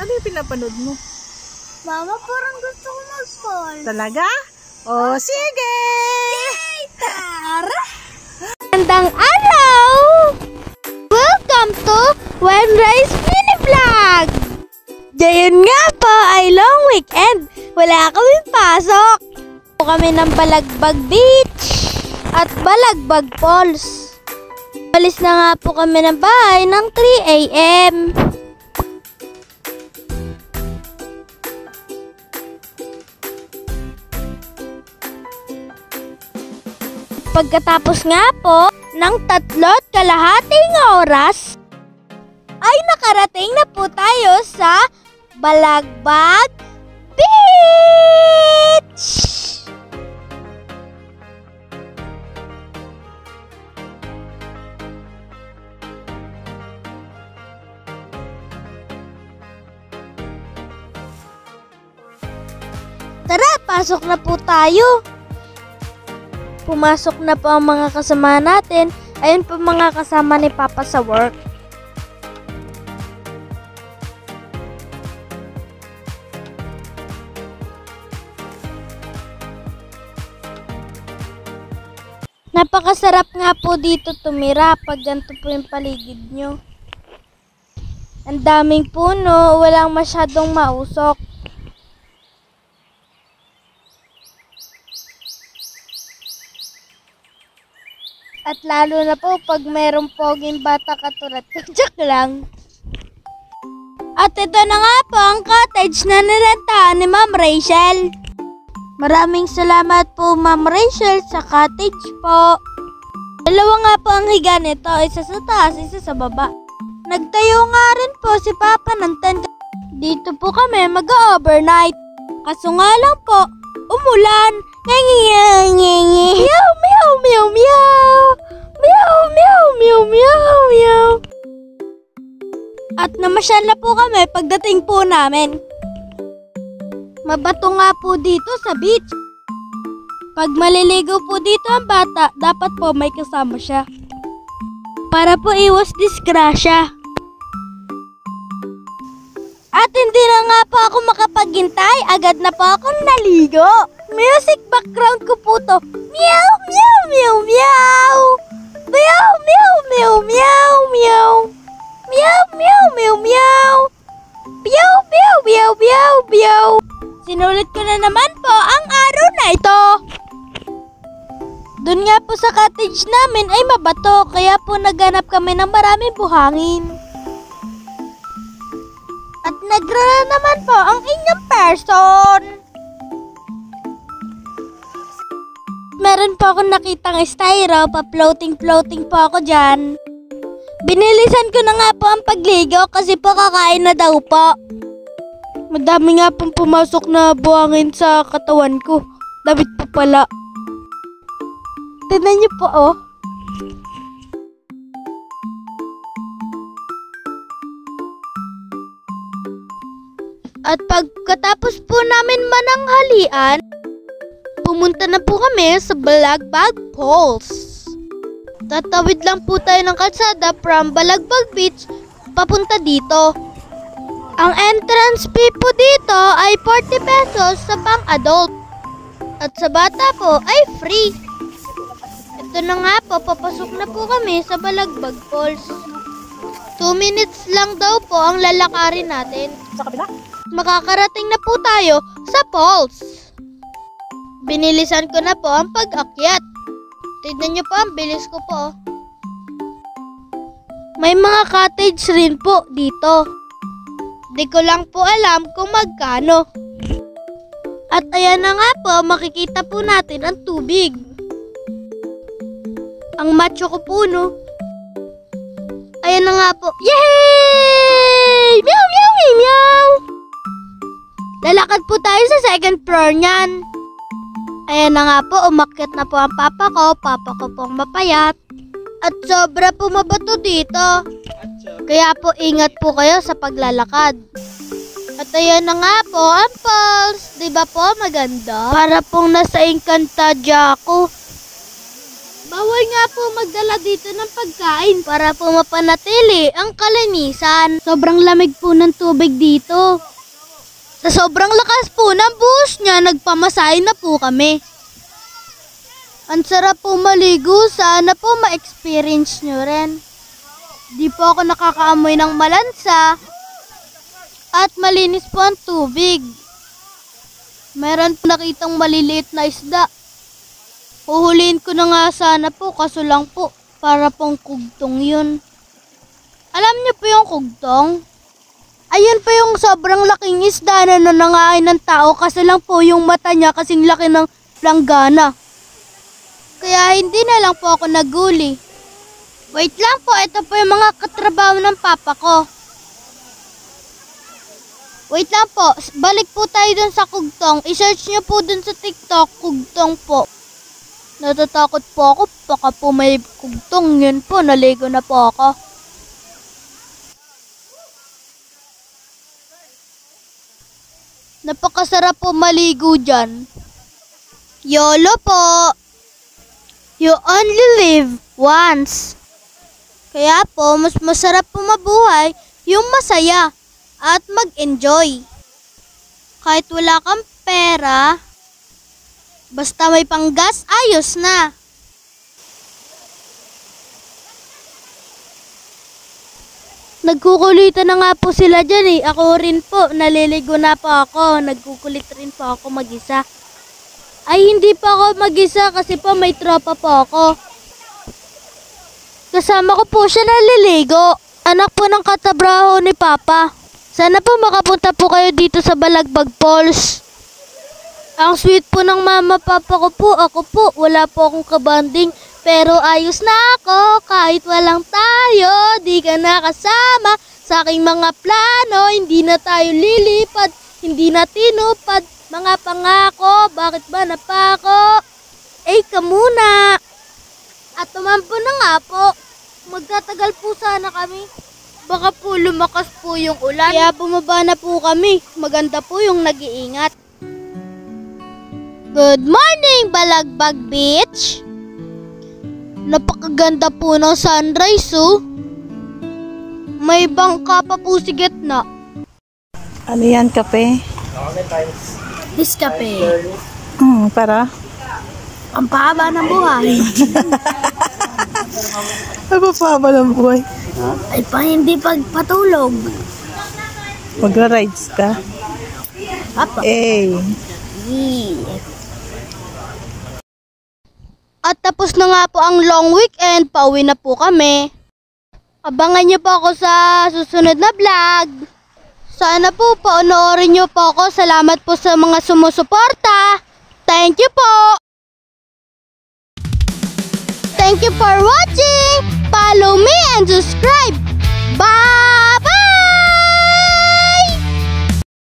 Ano yung pinapanood mo? Mama, parang gusto ko mag-fall. Talaga? O, sige! Yay! Tara! Magandang araw! Welcome to Wenry's Mini Vlog! Ngayon nga po ay long weekend. Wala kaming pasok. Kami ng Balagbag Beach at Balagbag Falls. Alis na nga po kami ng bahay ng 3 AM. Pagkatapos nga po ng 3.5 oras, ay nakarating na po tayo sa Balagbag Beach! Tara, pasok na po tayo! Pumasok na po ang mga kasama natin. Ayun po mga kasama ni Papa sa work. Napakasarap nga po dito tumira pag ganito po yung paligid nyo. Ang daming puno, walang masyadong mausok. At lalo na po pag merong poging bata katulad ko. Joke lang. At ito na nga po ang cottage na nirentahan ni Ma'am Rachel. Maraming salamat po Ma'am Rachel sa cottage po. Dalawa nga po ang higa nito. Isa sa taas, isa sa baba. Nagtayo nga rin po si Papa ng tent. Dito po kami mag-overnight. Kaso nga lang po, umulan. Meow, meow, meow, meow. Meow, meow, meow, meow, meow. At namasyal na po kami pagdating po namin. Mabato nga po dito sa beach. Pag maliligo po dito ang bata, dapat po may kasama siya. Para po iwas disgrasya. At hindi na nga po ako makapaghintay, agad na po akong naligo. Music background ko po to. Meow, meow, meow, meow. Meow, meow, meow, meow, meow. Meow, meow, meow, meow. Meow, meow, meow, meow, meow. Sinulit ko na naman po ang araw na ito. Doon nga po sa cottage namin ay mabato, kaya po naghanap kami ng maraming buhangin. At nagrala naman po ang inyong person. Meron po akong nakitang styro, pa-floating po ako dyan. Binilisan ko na nga po ang pagligo kasi po kakain na daw po. Madami nga pong pumasok na buhangin sa katawan ko. Damit po pala. Tignan niyo po oh. At pagkatapos po namin mananghalian, pumunta na po kami sa Balagbag Falls. Tatawid lang po tayo ng kalsada from Balagbag Beach papunta dito. Ang entrance fee po dito ay 40 pesos sa pang-adult. At sa bata po ay free. Ito na nga po, papasok na po kami sa Balagbag Falls. 2 minutes lang daw po ang lalakarin natin. Sa kabila? Makakarating na po tayo sa falls. Binilisan ko na po ang pag-akyat. Tignan nyo po, ang bilis ko po. May mga cottage rin po dito. Di ko lang po alam kung magkano. At ayan na nga po, makikita po natin ang tubig. Ang macho ko po, no? Ayan na nga po. Yay! Meow, meow, meow, meow! Lalakad po tayo sa second floor niyan. Ayan na nga po, umakyat na po ang papa ko pong mapayat. At sobra po mabato dito. Kaya po ingat po kayo sa paglalakad. At ayan na nga po ang falls. Diba po maganda? Para pong nasa Encantadia ako. Bawal nga po magdala dito ng pagkain para po mapanatili ang kalinisan. Sobrang lamig po ng tubig dito. Sa sobrang lakas po ng buhos niya, nagpamasahe na po kami. Ang sarap po maligo, sana po ma-experience nyo rin. Di po ako nakakaamoy ng malansa at malinis po ang tubig. Meron po nakitang maliliit na isda. Huhulihin ko na nga sana po, kaso lang po, para pong kugtong yun. Alam niyo po yung kugtong? Ayun po yung sobrang laking isda na nanangain ng tao, kasi lang po yung mata niya kasing laki ng langgana. Kaya hindi na lang po ako naguli. Wait lang po, ito po yung mga katrabaho ng papa ko. Wait lang po, balik po tayo dun sa kugtong. I-search niyo po dun sa TikTok, kugtong po. Natatakot po ako, baka po may kugtong. Yun po, naligo na po ako. Napakasarap po maligo dyan. YOLO po! You only live once. Kaya po, mas masarap po mabuhay yung masaya at mag-enjoy. Kahit wala kang pera, basta may panggas, ayos na. Nagkukulitan na nga po sila dyan eh. Ako rin po, naliligo na po ako. Nagkukulit rin po ako mag-isa. Ay, hindi po ako mag-isa kasi po may tropa po ako. Kasama ko po siya naliligo. Anak po ng katabraho ni Papa. Sana po makapunta po kayo dito sa Balagbag Falls. Ang sweet po ng mama papa ko po. Ako po, wala po akong kabanding. Pero ayos na ako kahit walang tayo. Di ka nakasama sa aking mga plano. Hindi na tayo lilipad, hindi na tinupad mga pangako. Bakit ba napako? Ka muna. At tumampo na nga po. Magtatagal po sana kami. Baka po lumakas po yung ulan. Kaya bumaba na po kami. Maganda po yung nag-iingat. Good morning, Balagbag Beach! Napakaganda po ng sunrise, oh. May bangka pa po si gitna. Ano yan, kape? Diskape. Para? Ang pahaba ng buhay. Ano pa ba ng buhay? Ay pa hindi pagpatulog. Magra-rides ka? Apo. At tapos na nga po ang long weekend, pauwi na po kami. Abangan niyo po ako sa susunod na vlog. Sana po paonoorin niyo po ako. Salamat po sa mga sumusuporta. Thank you po. Thank you for watching. Follow me and subscribe